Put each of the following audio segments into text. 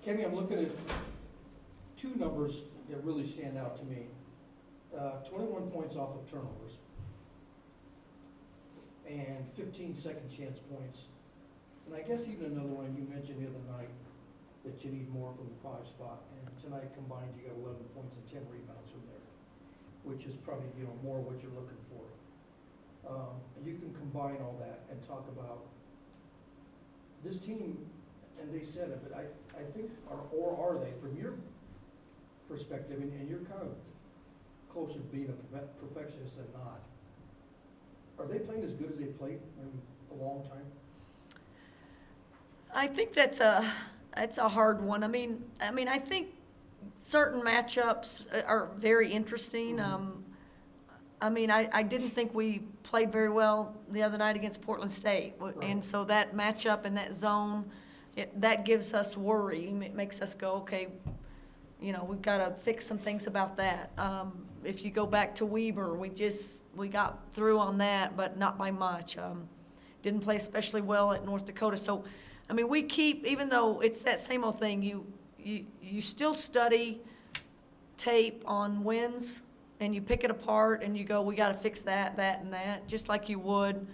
Kevin, I'm looking at two numbers that really stand out to me. 21 points off of turnovers and 15 second chance points. And I guess even another one you mentioned the other night, that you need more from the 5 spot. And tonight combined, you got 11 points and 10 rebounds from there, which is probably, more what you're looking for. You can combine all that and talk about this team, and they said it, but I think, or are they, from your perspective, and you're kind of closer to being a perfectionist than not, are they playing as good as they played in a long time? I think that's a hard one. I mean, I think certain matchups are very interesting. I didn't think we played very well the other night against Portland State. Right. And so that matchup in that zone, that gives us worry. It makes us go, okay, we've got to fix some things about that. If you go back to Weber, we got through on that, but not by much. Didn't play especially well at North Dakota. So, we keep, even though it's that same old thing, you still study tape on wins, and you pick it apart, and you go, we got to fix that, and that, just like you would.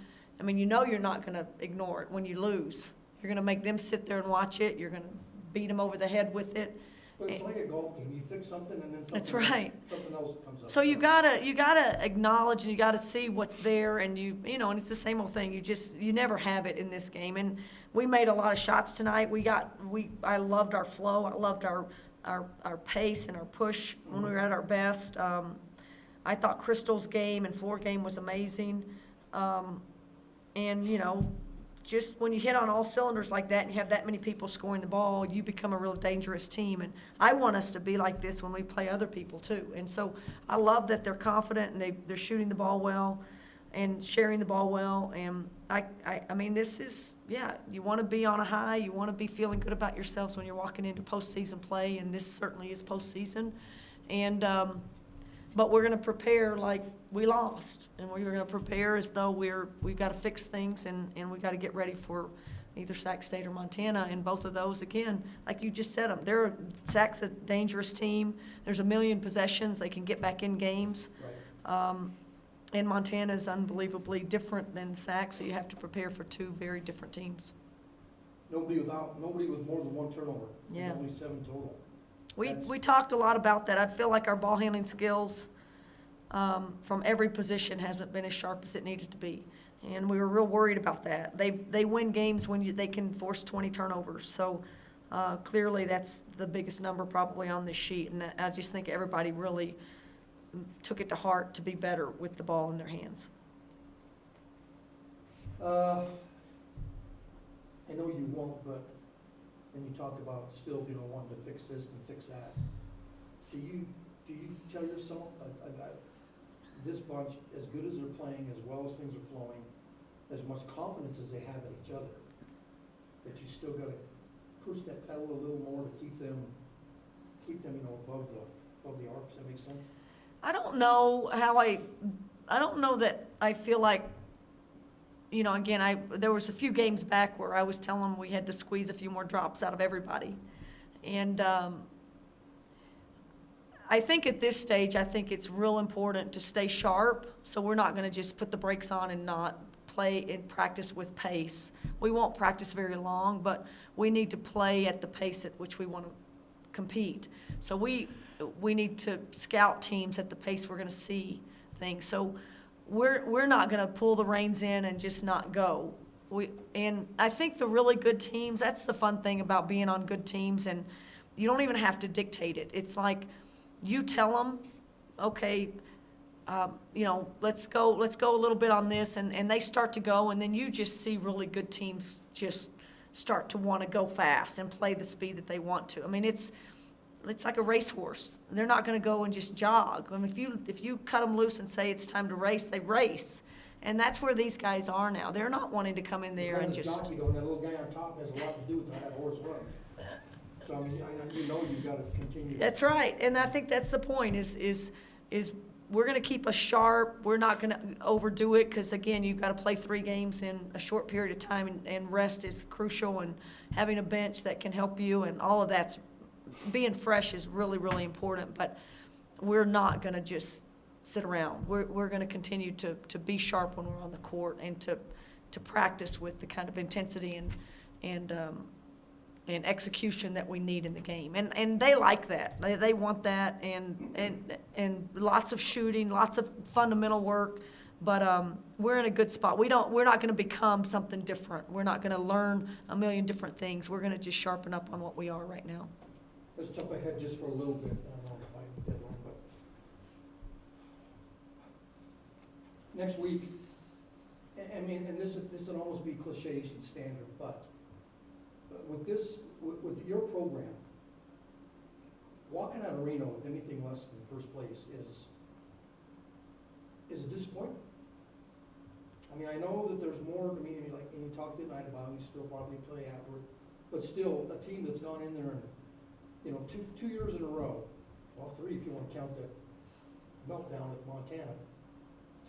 You're not going to ignore it when you lose. You're going to make them sit there and watch it. You're going to beat them over the head with it. But it's like a golf game. You fix something and then That's right. something else comes up. So you gotta acknowledge, and you gotta see what's there, and and it's the same old thing. You never have it in this game. And we made a lot of shots tonight. I loved our flow. I loved our pace and our push when we were at our best. I thought Crystal's game and floor game was amazing. Just when you hit on all cylinders like that and you have that many people scoring the ball, you become a real dangerous team. And I want us to be like this when we play other people too. And so I love that they're confident and they're shooting the ball well and sharing the ball well. And this is, you want to be on a high. You want to be feeling good about yourselves when you're walking into postseason play, and this certainly is postseason. And but we're going to prepare like we lost, and we're going to prepare as though we've got to fix things, and we've got to get ready for either Sac State or Montana. And both of those, again, like you just said, Sac's a dangerous team. There's a million possessions. They can get back in games. Right. And Montana is unbelievably different than Sac, so you have to prepare for two very different teams. Nobody with more than one turnover. Yeah. There's only 7 total. We talked a lot about that. I feel like our ball handling skills from every position hasn't been as sharp as it needed to be, and we were real worried about that. They win games when they can force 20 turnovers. So clearly that's the biggest number probably on this sheet, and I just think everybody really took it to heart to be better with the ball in their hands. I know you won't, but when you talk about still, wanting to fix this and fix that, do you tell yourself, this bunch, as good as they're playing, as well as things are flowing, as much confidence as they have in each other, that you still got to push that pedal a little more to keep them, above the arc? Does that make sense? I don't know that I feel like, again, there was a few games back where I was telling them we had to squeeze a few more drops out of everybody. And I think at this stage, it's real important to stay sharp. So we're not going to just put the brakes on and not play and practice with pace. We won't practice very long, but we need to play at the pace at which we want to compete. So we need to scout teams at the pace we're going to see things. So we're not going to pull the reins in and just not go. And I think the really good teams, that's the fun thing about being on good teams, and you don't even have to dictate it. It's like you tell them, okay, let's go a little bit on this, and they start to go, and then you just see really good teams just start to want to go fast and play the speed that they want to. It's like a racehorse. They're not going to go and just jog. If you cut them loose and say it's time to race, they race. And that's where these guys are now. They're not wanting to come in there and just. Jockey, that little guy on top has a lot to do with how that horse runs. So you've got to continue. That's right, and I think that's the point. Is we're gonna keep us sharp. We're not gonna overdo it, because again, you've gotta play 3 games in a short period of time, and rest is crucial, and having a bench that can help you, and all of that's, being fresh is really, really important, but we're not gonna just sit around. We're gonna continue to be sharp when we're on the court, and to practice with the kind of intensity and execution that we need in the game. And they like that. They want that, and lots of shooting, lots of fundamental work, but we're in a good spot. We're not gonna become something different. We're not gonna learn a million different things. We're gonna just sharpen up on what we are right now. Let's jump ahead just for a little bit. I don't know if I did one, but next week, I mean, and this would almost be cliches and standard, but with with your program, walking out of Reno with anything less than first place is a disappointment. I mean, I know that there's more. I mean, like, and you talked tonight about it, you still probably play afterward, but still, a team that's gone in there and, you know, two years in a row, well, 3 if you want to count that meltdown at Montana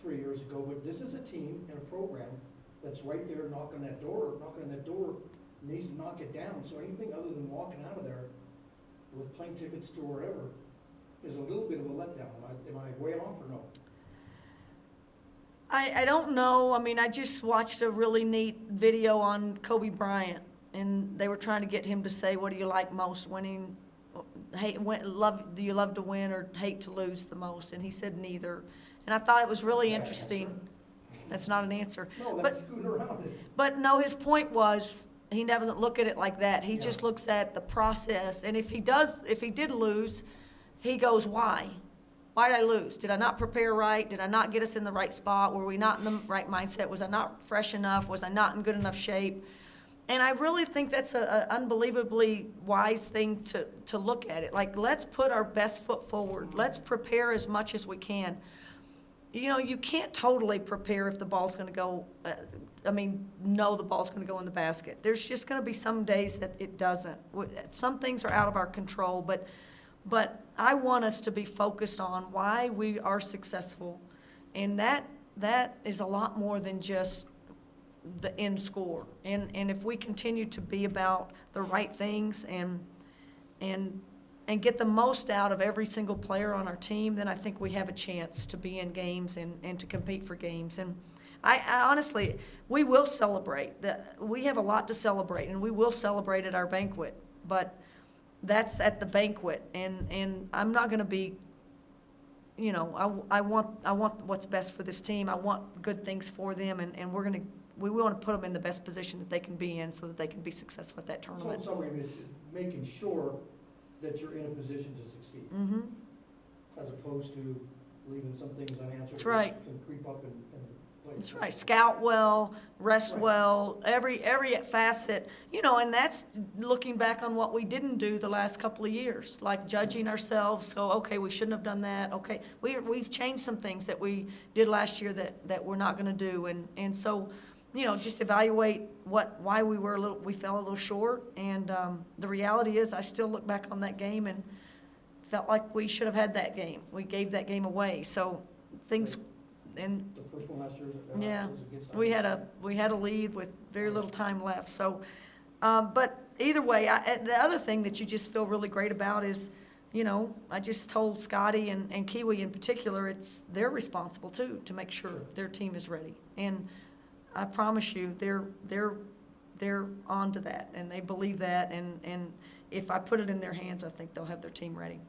3 years ago, but this is a team and a program that's right there knocking on that door, needs to knock it down. So anything other than walking out of there with plane tickets to wherever is a little bit of a letdown. Am I way off or no? I don't know. I mean, I just watched a really neat video on Kobe Bryant, and they were trying to get him to say, what do you like most, winning, do you love to win or hate to lose the most? And he said neither. And I thought it was really interesting. That's not an answer. No, that's scooting around it. But no, his point was, he doesn't look at it like that. He just looks at the process. And if he did lose, he goes, why? Why did I lose? Did I not prepare right? Did I not get us in the right spot? Were we not in the right mindset? Was I not fresh enough? Was I not in good enough shape? And I really think that's an unbelievably wise thing to look at it. Like, let's put our best foot forward. Let's prepare as much as we can. You know, you can't totally prepare if the ball's going to go, know the ball's going to go in the basket. There's just going to be some days that it doesn't. Some things are out of our control, but I want us to be focused on why we are successful. And that is a lot more than just the end score. And if we continue to be about the right things and get the most out of every single player on our team, then I think we have a chance to be in games and to compete for games. And I honestly, we will celebrate. We have a lot to celebrate, and we will celebrate at our banquet. But that's at the banquet, and I'm not going to be, you know, I want what's best for this team. I want good things for them, and we want to put them in the best position that they can be in so that they can be successful at that tournament. So in summary, it's making sure that you're in a position to succeed, as opposed to leaving some things unanswered. That's right. Can creep up and play. That's right. Scout well, rest well, every facet, you know, and that's looking back on what we didn't do the last couple of years, like judging ourselves. So, okay, we shouldn't have done that. Okay, we've changed some things that we did last year that we're not going to do, and so, you know, just evaluate why we fell a little short. And the reality is, I still look back on that game and felt like we should have had that game. We gave that game away. So things, and The first one last year yeah, was a good sign. we had a lead with very little time left. So, but either way, the other thing that you just feel really great about is, you know, I just told Scotty and Kiwi in particular, they're responsible too to make sure their team is ready. And I promise you, they're on to that, and they believe that, and if I put it in their hands, I think they'll have their team ready.